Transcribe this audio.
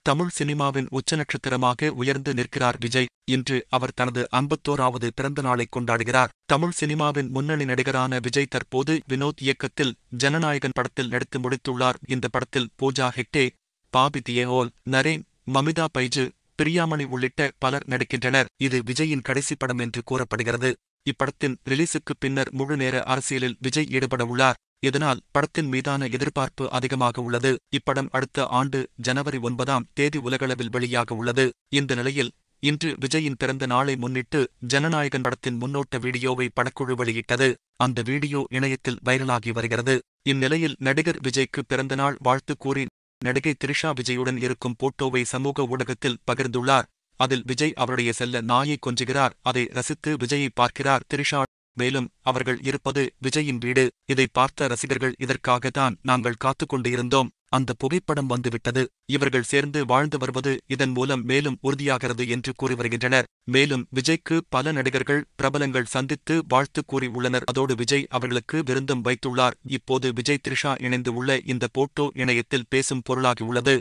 தமிழ் சினிமாவின் உச்ச நட்சத்திரமாக உயர்ந்து நிற்கிறார் விஜய். இன்று அவர் தனது 51வது பிறந்த நாளை கொண்டாடுகிறார். தமிழ் சினிமாவின் முன்னணி நடிகரான விஜய் தற்போது வினோத் இயக்கத்தில் ஜனநாயகன் படத்தில் நடித்து முடித்துள்ளார். இந்த படத்தில் பூஜா ஹெக்டே, பாபி தியோல், நரேன், மமிதா பைஜு, பிரியாமணி உள்ளிட்ட பலர் நடிக்கின்றனர். இது விஜயின் கடைசி படம் என்று கூறப்படுகிறது. இப்படத்தின் ரிலீஸுக்கு பின்னர் முழு நேர அரசியலில் விஜய் ஈடுபட உள்ளார். இதனால் படத்தின் மீதான எதிர்பார்ப்பு அதிகமாக உள்ளது. இப்படம் அடுத்த ஆண்டு ஜனவரி 9ஆம் தேதி உலகளவில் வெளியாக உள்ளது. இந்த நிலையில் இன்று விஜயின் பிறந்த நாளை முன்னிட்டு ஜனநாயகன் படத்தின் முன்னோட்ட வீடியோவை படக்குழு வெளியிட்டது. அந்த வீடியோ இணையத்தில் வைரலாகி வருகிறது. இந்நிலையில் நடிகர் விஜய்க்கு பிறந்தநாள் வாழ்த்து கூறி நடிகை த்ரிஷா விஜயுடன் இருக்கும் போட்டோவை சமூக ஊடகத்தில் பகிர்ந்துள்ளார். அதில் விஜய் அவருடைய செல்ல நாயை கொஞ்சுகிறார். அதை ரசித்து விஜயை பார்க்கிறார் த்ரிஷா. மேலும் அவர்கள் இருப்பது விஜயின் வீடு. இதை பார்த்த ரசிகர்கள் இதற்காகத்தான் நாங்கள் காத்துக்கொண்டு இருந்தோம். அந்த புகைப்படம் வந்துவிட்டது. இவர்கள் சேர்ந்து வாழ்ந்து வருவது இதன் மூலம் மேலும் உறுதியாகிறது என்று கூறி வருகின்றனர். மேலும் விஜய்க்கு பல நடிகர்கள், பிரபலங்கள் சந்தித்து வாழ்த்து கூறி உள்ளனர். அதோடு விஜய் அவர்களுக்கு விருந்தும் வைத்துள்ளார். இப்போது விஜய் த்ரிஷா இணைந்து உள்ள இந்த போட்டோ இணையத்தில் பேசும் பொருளாகி உள்ளது.